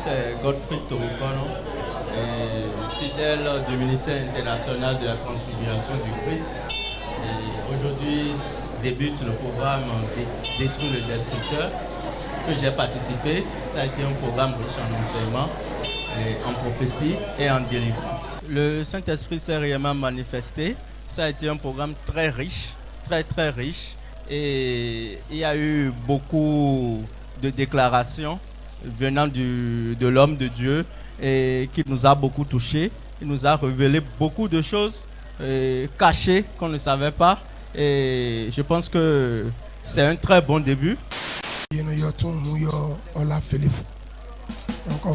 c'est Godfrey Torukono, fidèle du ministère international de la transfiguration du Christ. Et aujourd'hui débute le programme Détruire le destructeur que j'ai participé. Ça a été un programme riche en enseignement, en prophétie et en délivrance. Le Saint-Esprit s'est réellement manifesté. Ça a été un programme très riche, très riche. Et il y a eu beaucoup de déclarations venant de l'homme de Dieu et qui nous a beaucoup touchés. Il nous a révélé beaucoup de choses cachées qu'on ne savait pas. Et je pense que c'est un très bon début. Donc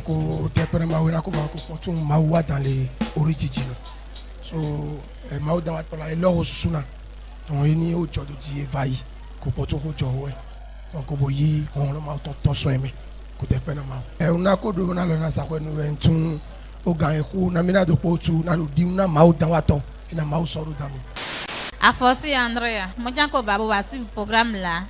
on dans les origines. So ma dans la leur suna donc ini o jodo di vai ko poto ko jowe donc bo yi on lo ma ton so eme ko te pena ma una ko do na lo na sa ko nu entun o gan eku na mina do potu na do di una ma o dan wa to ina ma o so do dan mi Afosi Andrea mo jan ko babo wa suivre programme là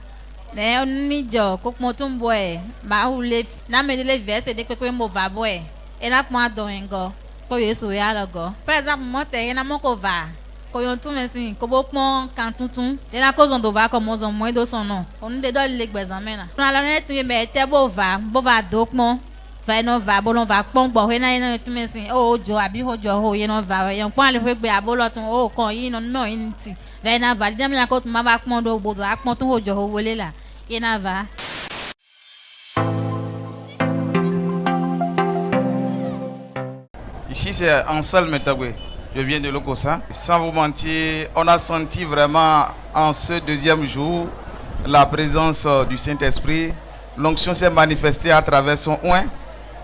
mais on ni jo ko mo tun boy ba o le na me le verse de pe mo va boy e na mo adon ngo ko yesu ya logo par exemple mo te na mo ko va ko yon tu mesin ko bo pon kan tuntun de na ko zon do va ko mo zon mo do son non on de do le gbezan me na la ne tu me te bo va do pon va no va bo no va pon gbo he na tu mesin o jo abi ho jo ho ye no va yon pon le fe gbe abolo tun o kon yi no no inti ve na va dem ya ko tu ma va pon do bo do a pon tun ho jo ho wole la ye na va. Ici c'est Ansel Metagwe, je viens de Lokossa. Sans vous mentir, on a senti vraiment en ce deuxième jour la présence du Saint-Esprit. L'onction s'est manifestée à travers son oint.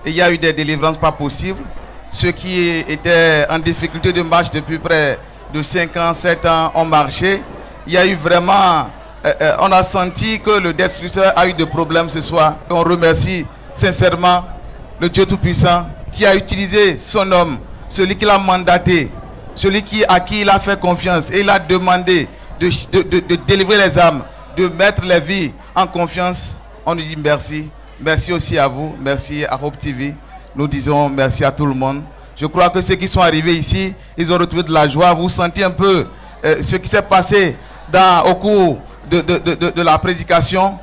Et il y a eu des délivrances pas possibles. Ceux qui étaient en difficulté de marche depuis près de 5 ans, 7 ans ont marché. Il y a eu vraiment, on a senti que le destructeur a eu des problèmes ce soir. On remercie sincèrement le Dieu Tout-Puissant qui a utilisé son homme, celui qui l'a mandaté, celui à qui il a fait confiance et il a demandé de délivrer les âmes, de mettre les vies en confiance. On nous dit merci. Merci aussi à vous, merci à Hope TV. Nous disons merci à tout le monde. Je crois que ceux qui sont arrivés ici, ils ont retrouvé de la joie. Vous sentez un peu ce qui s'est passé au cours de la prédication,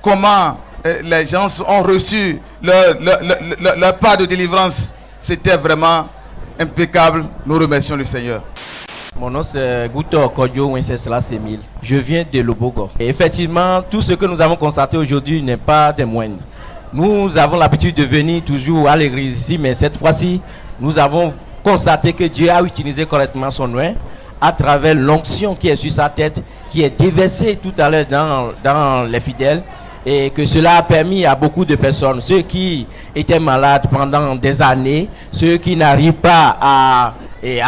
comment les gens ont reçu leur part de délivrance. C'était vraiment impeccable. Nous remercions le Seigneur. Mon nom c'est Gouto Kodjo Wenceslas Emile. Je viens de Lobogo. Et effectivement, tout ce que nous avons constaté aujourd'hui n'est pas des moindres. Nous avons l'habitude de venir toujours à l'église ici, mais cette fois-ci, nous avons constaté que Dieu a utilisé correctement son oint à travers l'onction qui est sur sa tête, qui est déversée tout à l'heure dans les fidèles. Et que cela a permis à beaucoup de personnes, ceux qui étaient malades pendant des années, ceux qui n'arrivent pas à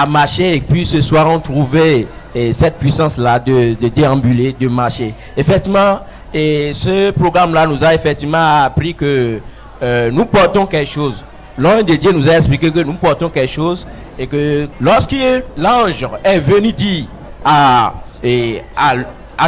marcher et puis ce soir ont trouvé cette puissance-là de déambuler, de marcher. Effectivement, ce programme-là nous a effectivement appris que nous portons quelque chose. L'ange de Dieu nous a expliqué que nous portons quelque chose et que lorsque l'ange est venu dire à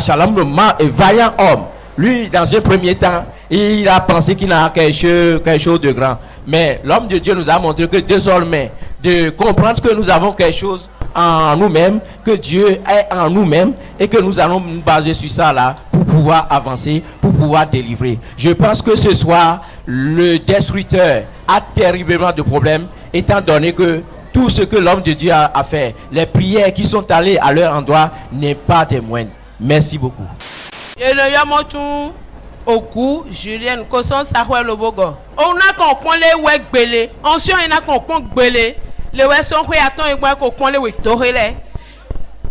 Shalom, le vaillant homme, lui, dans un premier temps, il a pensé qu'il a quelque chose de grand. Mais l'homme de Dieu nous a montré que désormais, de comprendre que nous avons quelque chose en nous-mêmes, que Dieu est en nous-mêmes et que nous allons nous baser sur ça là pour pouvoir avancer, pour pouvoir délivrer. Je pense que ce soir, le destructeur a terriblement de problèmes étant donné que tout ce que l'homme de Dieu a fait, les prières qui sont allées à leur endroit n'est pas des moindres. Merci beaucoup. Oku Julien Koson Sahwe Lobogo. On a qu'on prend les wek belé. Ancien il a qu'on prend belé. Les wek sont quoi attend et moi qu'on prend les wek torrelé.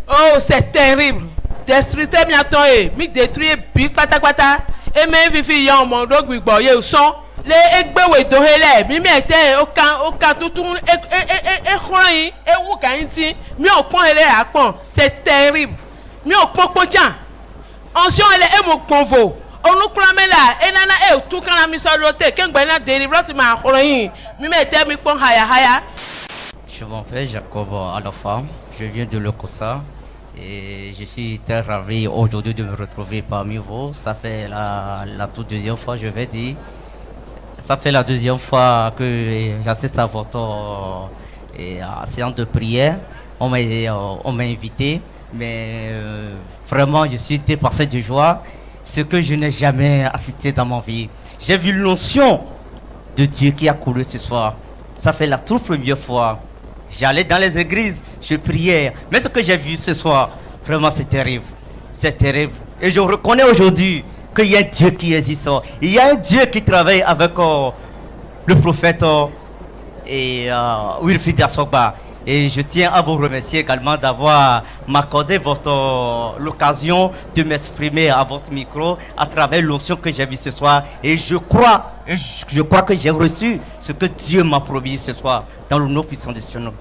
Oh c'est terrible. Destructeur bientôt et mi détruire big pata pata. Et même vivi yon mon dog big boy ou son. Les ekbe wek torrelé. Mi était aucun tout et khoyi et ou kanti. Mi on prend les à prend. C'est terrible. Mi on prend potian. Ancien elle est mon convo. On nous clame là et nana et tout quand la mission l'autre quand ben la délivrance m'a croyé mi mettait mi pon haya haya. Je m'appelle Jacob Alofa, je viens de Lokossa et je suis très ravi aujourd'hui de me retrouver parmi vous. Ça fait la toute deuxième fois je vais dire. Ça fait la deuxième fois que j'assiste à votre séance de prière. On m'a invité, mais vraiment je suis dépassé de joie. Ce que je n'ai jamais assisté dans ma vie. J'ai vu l'onction de Dieu qui a couru ce soir. Ça fait la toute première fois. J'allais dans les églises, je priais. Mais ce que j'ai vu ce soir, vraiment c'est terrible. C'est terrible. Et je reconnais aujourd'hui qu'il y a un Dieu qui existe. Il y a un Dieu qui travaille avec le prophète Wilfried Assogba. Et je tiens à vous remercier également d'avoir m'accordé l'occasion de m'exprimer à votre micro à travers l'onction que j'ai vue ce soir. Et je crois que j'ai reçu ce que Dieu m'a promis ce soir dans le nom puissant de son nom.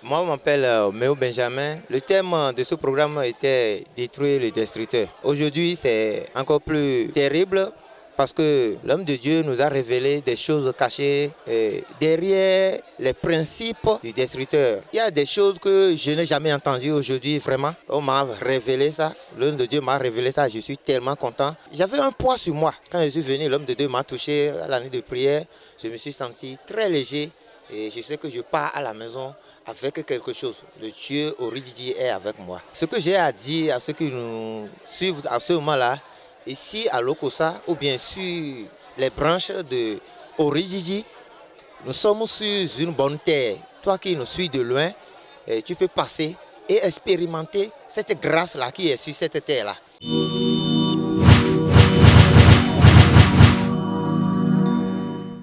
Moi, je m'appelle Méo Benjamin. Le thème de ce programme était « Détruire le destructeur ». Aujourd'hui, c'est encore plus terrible parce que l'homme de Dieu nous a révélé des choses cachées derrière les principes du destructeur. Il y a des choses que je n'ai jamais entendues aujourd'hui, vraiment. On m'a révélé ça, l'homme de Dieu m'a révélé ça, je suis tellement content. J'avais un poids sur moi. Quand je suis venu, l'homme de Dieu m'a touché à la nuit de prière. Je me suis senti très léger et je sais que je pars à la maison avec quelque chose. Le Dieu Orididi est avec moi. Ce que j'ai à dire à ceux qui nous suivent à ce moment-là, ici à Lokossa ou bien sur les branches de Orididi, nous sommes sur une bonne terre. Toi qui nous suis de loin, tu peux passer et expérimenter cette grâce-là qui est sur cette terre-là.